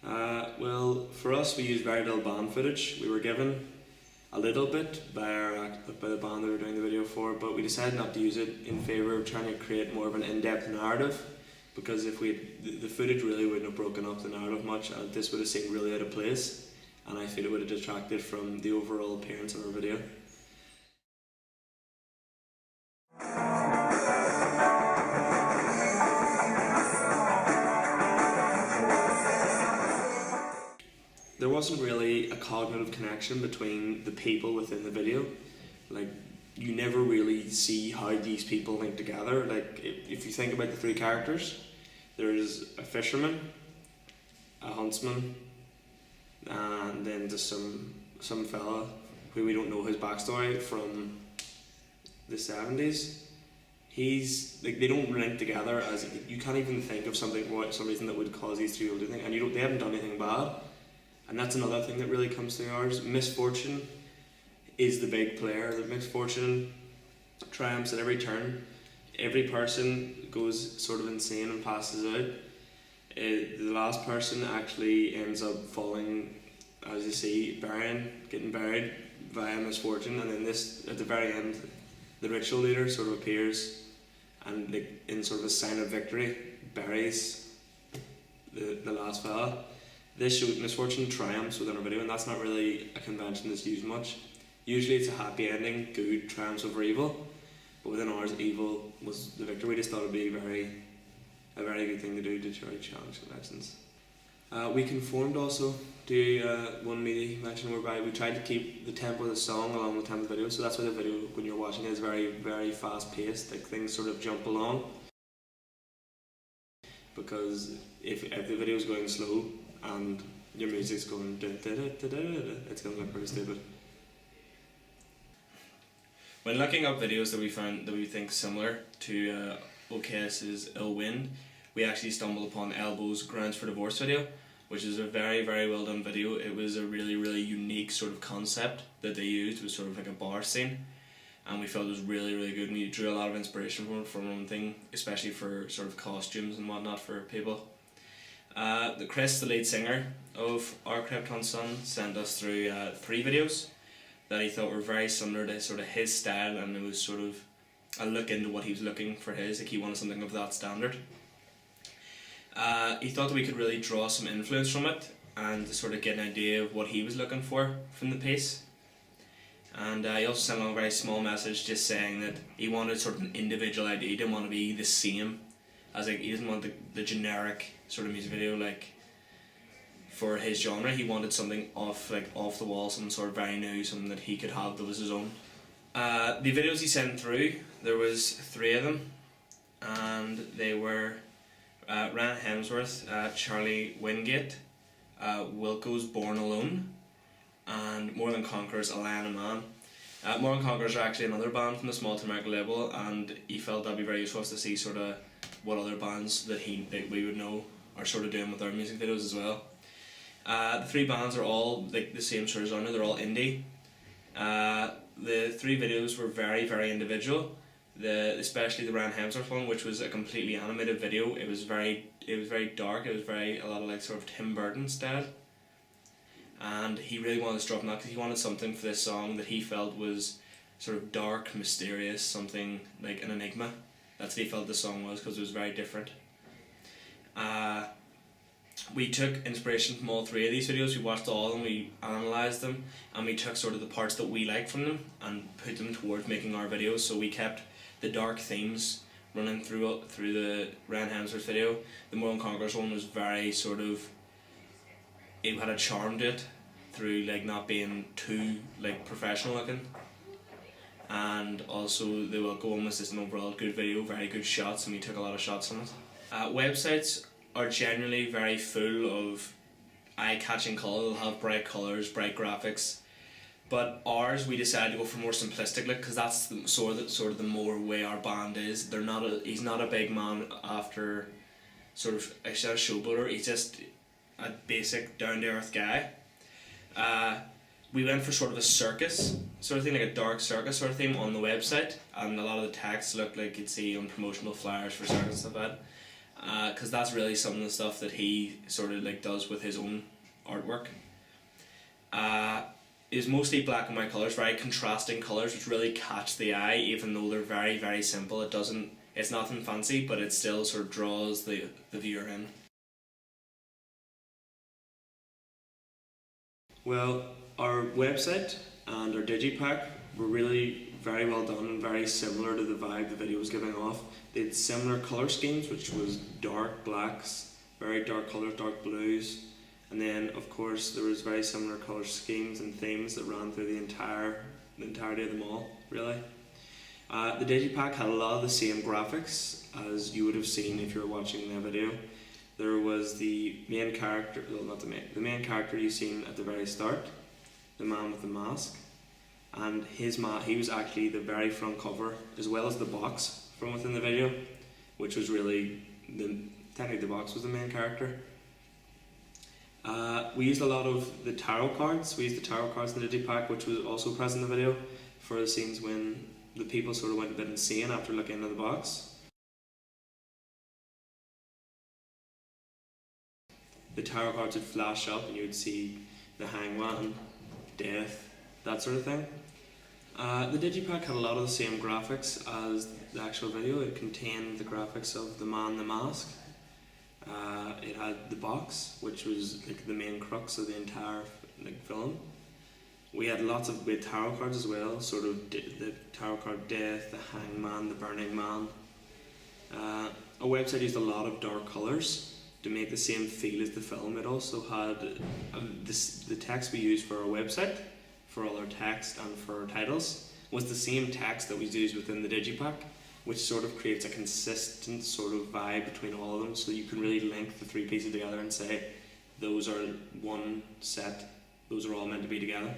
Well, for us, we used very little band footage. We were given a little bit by the band that we were doing the video for, but we decided not to use it in favour of trying to create more of an in-depth narrative, because if the footage really wouldn't have broken up the narrative much, and this would have seemed really out of place, and I feel it would have detracted from the overall appearance of our video. There wasn't really a cognitive connection between the people within the video. Like, you never really see how these people link together. Like, if you think about the three characters, there's a fisherman, a huntsman, and then just some fella who we don't know his backstory from the 70s. He's like, they don't link together, as you can't even think of some reason that would cause these three people to think, and they haven't done anything bad. And that's another thing that really comes through ours. Misfortune is the big player. The misfortune triumphs at every turn. Every person goes sort of insane and passes out. The last person actually ends up falling, as you see, getting buried via misfortune. And then at the very end, the ritual leader sort of appears and, like, in sort of a sign of victory, buries the last fella. This shows misfortune triumphs within our video, and that's not really a convention that's used much. Usually it's a happy ending, good triumphs over evil, but within ours, evil was the victor. We just thought it would be a very good thing to do to try to challenge conventions. We conformed also to one media mention whereby we tried to keep the tempo of the song along with the tempo of the video, so that's why the video, when you're watching it, is very, very fast paced, like things sort of jump along. Because if the video is going slow and your music's going it's going to look pretty stupid. When looking up videos that we found that we think similar to OKS's Ill, we actually stumbled upon Elbow's Grounds for Divorce video, which is a very, very well done video. It was a really, really unique sort of concept that they used. It was sort of like a bar scene, and we felt it was really, really good, and we drew a lot of inspiration from one thing, especially for sort of costumes and whatnot for people. Chris, the lead singer of Our Krypton Sun, sent us through 3 videos that he thought were very similar to sort of his style, and it was sort of a look into what he was looking for his, like he wanted something of that standard. He thought that we could really draw some influence from it and to sort of get an idea of what he was looking for from the piece. And he also sent along a very small message just saying that he wanted sort of an individual idea. He didn't want to be the same, as like he doesn't want the generic sort of music video like for his genre. He wanted something off the wall, something sort of very new, something that he could have that was his own. The videos he sent through, there was 3 of them, and they were Ryan Hemsworth, Charlie Wingate, Wilco's Born Alone, and More Than Conqueror's A Lion and Man. More Than Conquerors are actually another band from the Small to America label, and he felt that'd be very useful to see sort of what other bands that we would know are sort of doing with their music videos as well. The 3 bands are all like the same sort of genre. They're all indie. The 3 videos were very, very individual. Especially the Ryan Hemsworth one, which was a completely animated video. It was very dark. It was a lot of like sort of Tim Burton style. And he really wanted to drop on that because he wanted something for this song that he felt was sort of dark, mysterious, something like an enigma. That's what he felt the song was, because it was very different. We took inspiration from all 3 of these videos. We watched all of them, we analysed them, and we took sort of the parts that we liked from them and put them towards making our videos. So we kept the dark themes running through the Ryan Hemsworth video. The More Than Conquerors one was very sort of, it had a charm to it through like not being too like professional looking. And also the Wilco one was just an overall good video, very good shots, and we took a lot of shots on it. Websites are generally very full of eye-catching colour. They'll have bright colours, bright graphics, but ours, we decided to go for more simplistic look, because that's sort of the more way our band is. He's not a big man after sort of a showboater. He's just a basic down-to-earth guy. We went for sort of a circus sort of thing, like a dark circus sort of theme on the website, and a lot of the text looked like you'd see on promotional flyers for circus and stuff like that. because that's really some of the stuff that he sort of like does with his own artwork. Is mostly black and white colours, very contrasting colours, which really catch the eye, even though they're very, very simple. It's nothing fancy, but it still sort of draws the viewer in. Well, our website and our digipack were really very well done and very similar to the vibe the video was giving off. They had similar colour schemes, which was dark blacks, very dark colours, dark blues, and then of course there was very similar colour schemes and themes that ran through the entirety of the mall, really. The digipack had a lot of the same graphics as you would have seen if you were watching the video. There was the main character, well, not the main character you've seen at the very start, the man with the mask, and he was actually the very front cover, as well as the box from within the video, which was really, technically the box was the main character. We used a lot of the tarot cards. We used the tarot cards in the digipack, which was also present in the video, for the scenes when the people sort of went a bit insane after looking into the box. The tarot cards would flash up and you would see the hangman, death, that sort of thing. The digipack had a lot of the same graphics as the actual video. It contained the graphics of the man in the mask. It had the box, which was like the main crux of the entire film. We had tarot cards as well, sort of the tarot card death, the hangman, the burning man. Our website used a lot of dark colours to make the same feel as the film. It also had the text we used for our website, for all our text and for our titles, was the same text that we used within the digipack, which sort of creates a consistent sort of vibe between all of them, so you can really link the three pieces together and say those are one set, those are all meant to be together.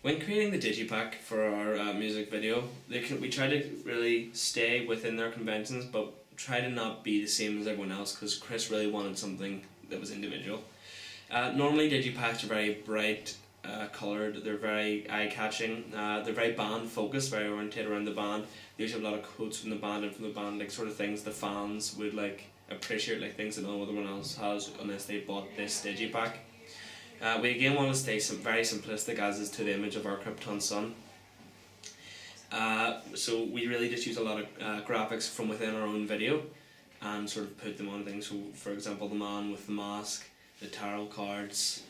When creating the digipack for our music video, we try to really stay within their conventions, but try to not be the same as everyone else, because Chris really wanted something that was individual. Normally digipacks are very bright coloured, they're very eye-catching, they're very band focused, very oriented around the band. They usually have a lot of quotes from the band and from the band, like sort of things the fans would like appreciate, like things that no other one else has unless they bought this digipack. We again want to stay very simplistic, as is to the image of our Krypton sun. So we really just use a lot of graphics from within our own video and sort of put them on things. So for example, the man with the mask, the tarot cards,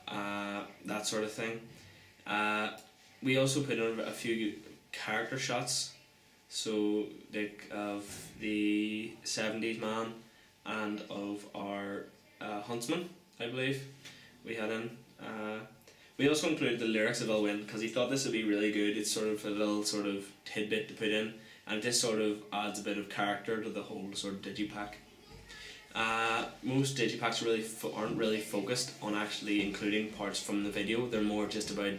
that sort of thing. We also put on a few character shots, so like of the 70s man and of our huntsman, I believe we had in. We also included the lyrics of Ill Wind because he thought this would be really good. It's sort of a little sort of tidbit to put in, and it just sort of adds a bit of character to the whole sort of digipack. Most digipacks aren't really focused on actually including parts from the video. They're more just about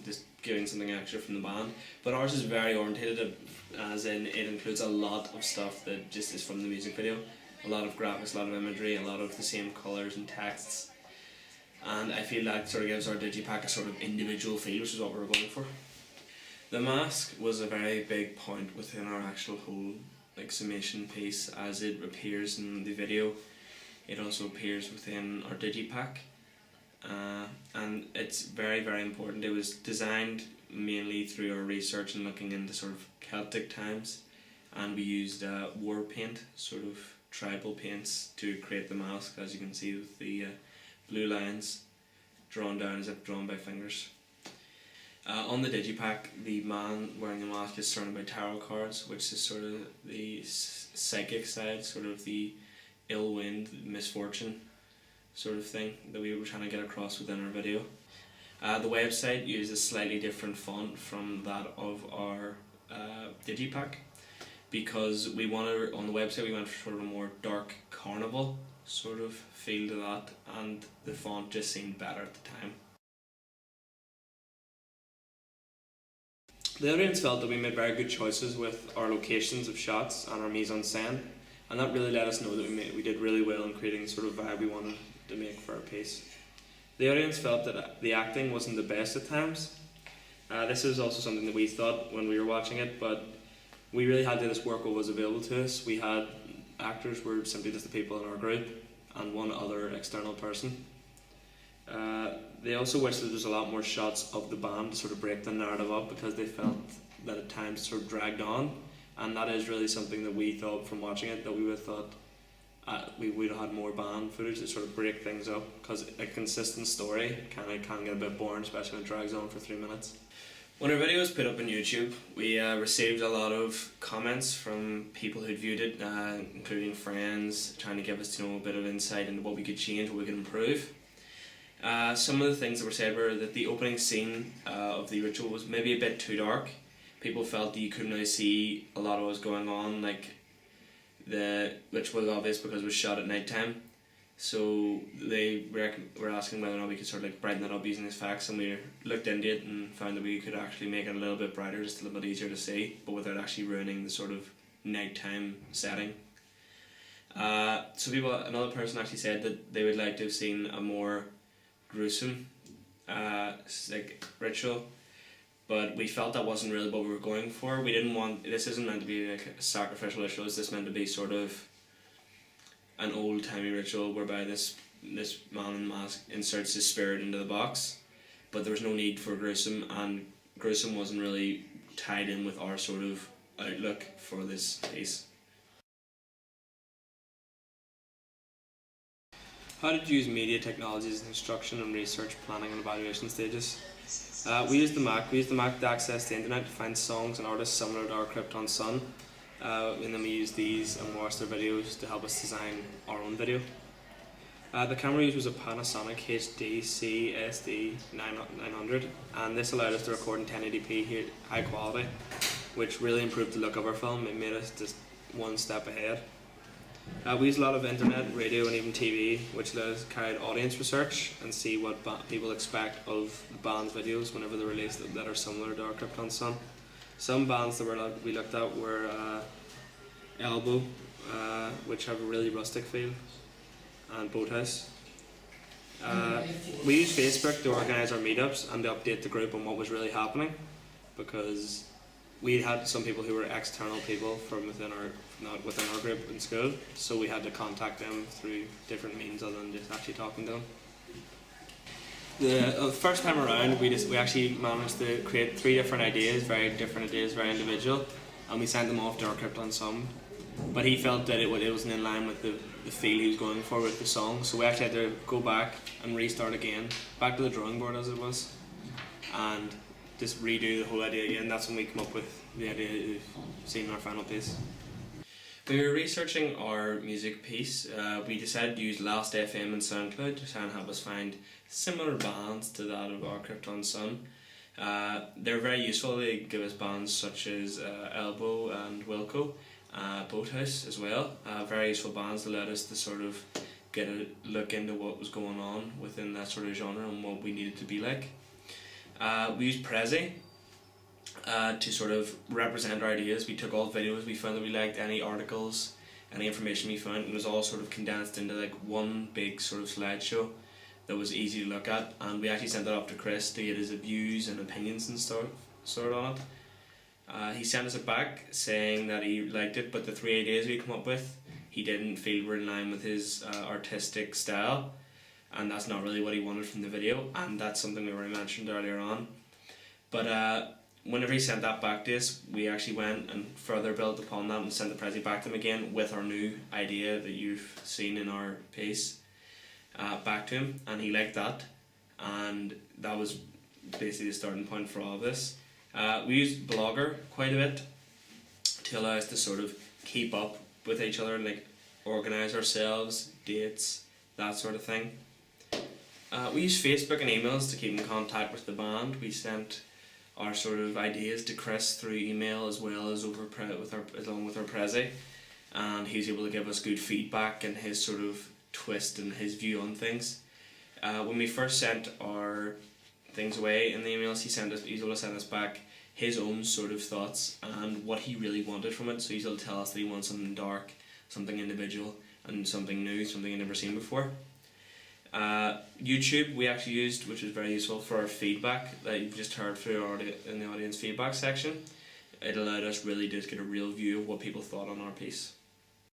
just giving something extra from the band. But ours is very orientated, as in it includes a lot of stuff that just is from the music video. A lot of graphics, a lot of imagery, a lot of the same colours and texts. And I feel that sort of gives our digipack a sort of individual feel, which is what we were going for. The mask was a very big point within our actual whole summation piece, as it appears in the video. It also appears within our digipack, and it's very, very important. It was designed mainly through our research and looking into sort of Celtic times, and we used war paint, sort of tribal paints, to create the mask, as you can see with the blue lines drawn down as if drawn by fingers. On the digipack, the man wearing the mask is surrounded by tarot cards, which is sort of the psychic side, sort of the ill wind, misfortune sort of thing that we were trying to get across within our video. The website uses a slightly different font from that of our digipack, because on the website we went for sort of a more dark carnival sort of feel to that, and the font just seemed better at the time. The audience felt that we made very good choices with our locations of shots and our mise-en-scène, and that really let us know that we did really well in creating the sort of vibe we wanted to make for our piece. The audience felt that the acting wasn't the best at times. This is also something that we thought when we were watching it, but we really had to just work what was available to us. We had actors were simply just the people in our group and one other external person. They also wished that there was a lot more shots of the band to sort of break the narrative up, because they felt that at times sort of dragged on, and that is really something that we thought from watching it, that we would have thought we would have had more band footage to sort of break things up, because a consistent story can get a bit boring, especially when it drags on for 3 minutes. When our video was put up on YouTube, we received a lot of comments from people who'd viewed it, including friends, trying to give us a bit of insight into what we could change, what we could improve. Some of the things that were said were that the opening scene of the ritual was maybe a bit too dark. People felt that you couldn't really see a lot of what was going on, which was obvious because it was shot at night time. So they were asking whether or not we could sort of brighten that up using effects, and we looked into it and found that we could actually make it a little bit brighter, just a little bit easier to see, but without actually ruining the sort of nighttime setting. Another person actually said that they would like to have seen a more gruesome ritual, but we felt that wasn't really what we were going for. We didn't want, this isn't meant to be like a sacrificial ritual, it's just meant to be sort of an old-timey ritual whereby this man in the mask inserts his spirit into the box, but there was no need for gruesome, and gruesome wasn't really tied in with our sort of outlook for this piece. How did you use media technologies in instruction and research, planning and evaluation stages? We used the Mac. We used the Mac to access the internet to find songs and artists similar to our Krypton Sun. And then we used these and watched their videos to help us design our own video. The camera used was a Panasonic HDC SD900, and this allowed us to record in 1080p here, high quality, which really improved the look of our film. It made us just one step ahead. We used a lot of internet, radio and even TV, which let us carry out audience research and see what people expect of the band's videos whenever they're released that are similar to our Krypton Sun. Some bands that we looked at were Elbow, which have a really rustic feel, and Boathouse. We used Facebook to organise our meetups and to update the group on what was really happening, because we had some people who were external people from not within our group in school, so we had to contact them through different means other than just actually talking to them. The first time around, we actually managed to create 3 different ideas, very different ideas, very individual, and we sent them off to our Krypton Sun. But he felt that it wasn't in line with the feel he was going for with the song, so we actually had to go back and restart again, back to the drawing board as it was, and just redo the whole idea again. That's when we come up with the idea of seeing our final piece. When we were researching our music piece, we decided to use Last FM and SoundCloud to try and help us find similar bands to that of our Krypton Sun. They're very useful. They give us bands such as Elbow and Wilco, Boathouse as well. Very useful bands that allowed us to sort of get a look into what was going on within that sort of genre and what we needed to be like. We used Prezi to sort of represent our ideas. We took all the videos we found that we liked, any articles, any information we found, and it was all sort of condensed into like one big sort of slideshow that was easy to look at, and we actually sent that up to Chris to get his views and opinions and stuff sort of on it. He sent us it back saying that he liked it, but the 3 ideas we come up with he didn't feel were in line with his artistic style, and that's not really what he wanted from the video, and that's something we already mentioned earlier on. But whenever he sent that back to us, we actually went and further built upon that and sent the Prezi back to him again with our new idea that you've seen in our piece back to him, and he liked that, and that was basically the starting point for all of this. We used Blogger quite a bit to allow us to sort of keep up with each other and like organise ourselves, dates, that sort of thing. We used Facebook and emails to keep in contact with the band. We sent our sort of ideas to Chris through email as well as along with our Prezi, and he's able to give us good feedback and his sort of twist and his view on things. When we first sent our things away in the emails, he's able to send us back his own sort of thoughts and what he really wanted from it. So he's able to tell us that he wants something dark, something individual, and something new, something he'd never seen before. YouTube we actually used, which was very useful for our feedback that you've just heard through in the audience feedback section. It allowed us really to get a real view of what people thought on our piece.